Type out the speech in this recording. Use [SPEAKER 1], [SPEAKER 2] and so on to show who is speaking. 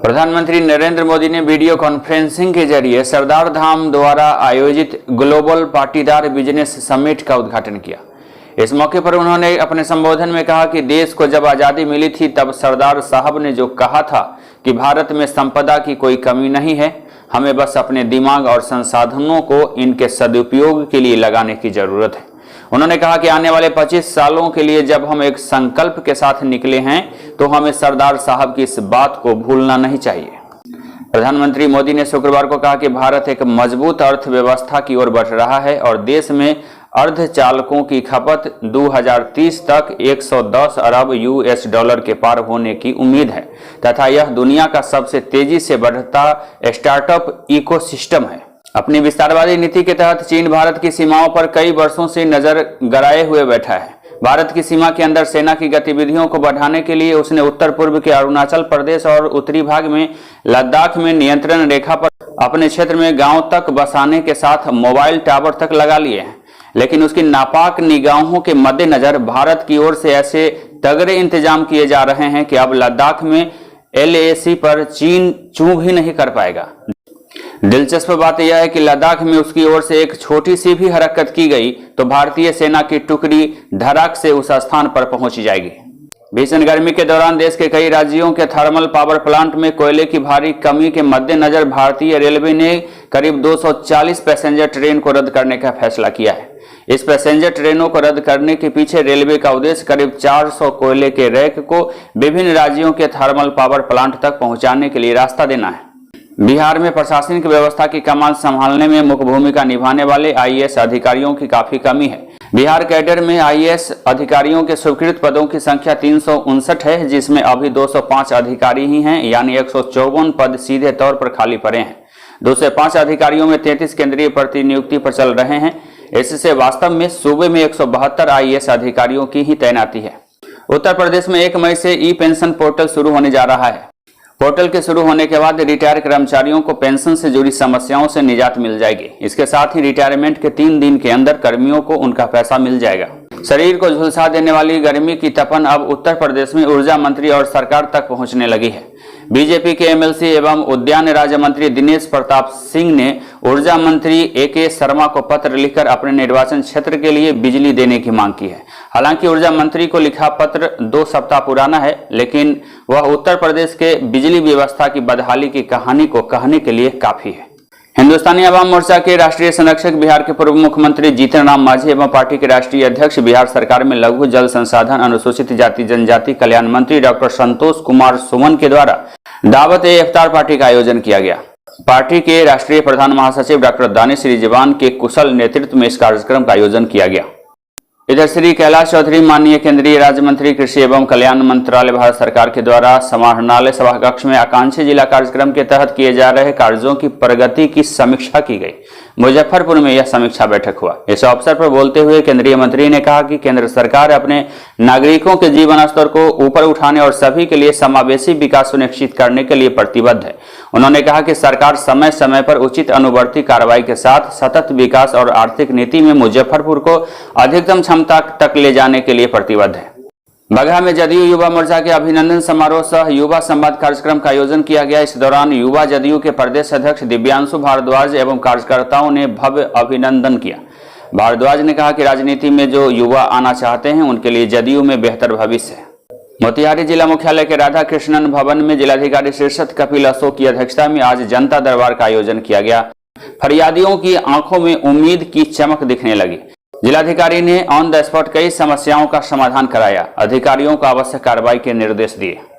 [SPEAKER 1] प्रधानमंत्री नरेंद्र मोदी ने video conferencing के जरिए सरदार धाम द्वारा आयोजित ग्लोबल पाटीदार बिजनेस समिट का उद्घाटन किया। इस मौके पर उन्होंने अपने संबोधन में कहा कि देश को जब आज़ादी मिली थी तब सरदार साहब ने जो कहा था कि भारत में संपदा की कोई कमी नहीं है, हमें बस अपने दिमाग और संसाधनों को इनके सदुपयोग के लिए लगाने की जरूरत है। उन्होंने कहा कि आने वाले 25 सालों के लिए जब हम एक संकल्प के साथ निकले हैं तो हमें सरदार साहब की इस बात को भूलना नहीं चाहिए। प्रधानमंत्री मोदी ने शुक्रवार को कहा कि भारत एक मजबूत अर्थव्यवस्था की ओर बढ़ रहा है और देश में अर्धचालकों की खपत 2030 तक 110 अरब US डॉलर के पार होने की उम्मीद है तथा यह दुनिया का सबसे तेजी से बढ़ता स्टार्टअप इकोसिस्टम है। अपनी विस्तारवादी नीति के तहत चीन भारत की सीमाओं पर कई वर्षों से नजर गड़ाए हुए बैठा है। भारत की सीमा के अंदर सेना की गतिविधियों को बढ़ाने के लिए उसने उत्तर पूर्व के अरुणाचल प्रदेश और उत्तरी भाग में लद्दाख में नियंत्रण रेखा पर अपने क्षेत्र में गांव तक बसाने के साथ मोबाइल टावर तक लगा लिए हैं। लेकिन उसकी नापाक निगाहों के मद्देनजर भारत की ओर से ऐसे तगड़े इंतजाम किए जा रहे हैं कि अब लद्दाख में LAC पर चीन चूं भी नहीं कर पाएगा। दिलचस्प बात यह है कि लद्दाख में उसकी ओर से एक छोटी सी भी हरकत की गई तो भारतीय सेना की टुकड़ी धड़ाक से उस स्थान पर पहुंच जाएगी। भीषण गर्मी के दौरान देश के कई राज्यों के थर्मल पावर प्लांट में कोयले की भारी कमी के मद्देनजर भारतीय रेलवे ने करीब 240 पैसेंजर ट्रेन को रद्द करने का फैसला किया है। इस पैसेंजर ट्रेनों को रद्द करने के पीछे रेलवे का उद्देश्य करीब 400 कोयले के रैक को विभिन्न राज्यों के थर्मल पावर प्लांट तक पहुंचाने के लिए रास्ता देना है। बिहार में प्रशासनिक व्यवस्था की कमान संभालने में मुख्य भूमिका निभाने वाले IAS अधिकारियों की काफी कमी है। बिहार कैडर में IAS अधिकारियों के स्वीकृत पदों की संख्या 359 है, जिसमें अभी 205 अधिकारी ही हैं, यानी 154 पद सीधे तौर पर खाली पड़े हैं। 205 अधिकारियों में 33 केंद्रीय प्रतिनियुक्ति पर चल रहे हैं। इससे वास्तव में सूबे में 172 IAS अधिकारियों की ही तैनाती है। उत्तर प्रदेश में 1 मई से ई-पेंशन पोर्टल शुरू होने जा रहा है। पोर्टल के शुरू होने के बाद रिटायर कर्मचारियों को पेंशन से जुड़ी समस्याओं से निजात मिल जाएगी। इसके साथ ही रिटायरमेंट के 3 दिन के अंदर कर्मियों को उनका पैसा मिल जाएगा। शरीर को झुलसा देने वाली गर्मी की तपन अब उत्तर प्रदेश में ऊर्जा मंत्री और सरकार तक पहुंचने लगी है। बीजेपी के MLC एवं उद्यान राज्य मंत्री दिनेश प्रताप सिंह ने ऊर्जा मंत्री AK शर्मा को पत्र लिखकर अपने निर्वाचन क्षेत्र के लिए बिजली देने की मांग की है। हालांकि ऊर्जा मंत्री को लिखा पत्र 2 सप्ताह पुराना है, लेकिन वह उत्तर प्रदेश के बिजली व्यवस्था की बदहाली की कहानी को कहने के लिए काफी है। हिंदुस्तानी अवाम मोर्चा के राष्ट्रीय संरक्षक, बिहार के पूर्व मुख्यमंत्री जीतन राम मांझी एवं पार्टी के राष्ट्रीय अध्यक्ष, बिहार सरकार में लघु जल संसाधन अनुसूचित जाति जनजाति कल्याण मंत्री डॉक्टर संतोष कुमार सुमन के द्वारा दावत-ए-इफ्तार पार्टी का आयोजन किया गया। पार्टी के राष्ट्रीय प्रधान महासचिव डॉक्टर दानिश रिजवान के कुशल नेतृत्व में इस कार्यक्रम का आयोजन किया गया। इधर श्री कैलाश चौधरी, माननीय केंद्रीय राज्य मंत्री कृषि एवं कल्याण मंत्रालय, भारत सरकार के द्वारा समाहरणालय सभाकक्ष में आकांक्षी जिला कार्यक्रम के तहत किए जा रहे कार्यों की प्रगति की समीक्षा की गई। मुजफ्फरपुर में यह समीक्षा बैठक हुआ। इस अवसर पर बोलते हुए केंद्रीय मंत्री ने कहा कि केंद्र सरकार अपने नागरिकों के जीवन स्तर को ऊपर उठाने और सभी के लिए समावेशी विकास सुनिश्चित करने के लिए प्रतिबद्ध है। उन्होंने कहा कि सरकार समय समय पर उचित अनुवर्ती कार्रवाई के साथ सतत विकास और आर्थिक नीति में मुजफ्फरपुर को अधिकतम क्षमता तक ले जाने के लिए प्रतिबद्ध है। बगहा में जदयू युवा मोर्चा के अभिनंदन समारोह सह युवा संवाद कार्यक्रम का आयोजन किया गया। इस दौरान युवा जदयू के प्रदेश अध्यक्ष दिव्यांशु भारद्वाज एवं कार्यकर्ताओं ने भव्य अभिनंदन किया। भारद्वाज ने कहा कि राजनीति में जो युवा आना चाहते हैं उनके लिए जदयू में बेहतर भविष्य है। मोतिहारी जिला मुख्यालय के राधा कृष्णन भवन में जिलाधिकारी शीर्षत कपिल अशोक की अध्यक्षता में आज जनता दरबार का आयोजन किया गया। फरियादियों की आंखों में उम्मीद की चमक दिखने लगी। जिलाधिकारी ने ऑन द स्पॉट कई समस्याओं का समाधान कराया। अधिकारियों को आवश्यक कार्रवाई के निर्देश दिए।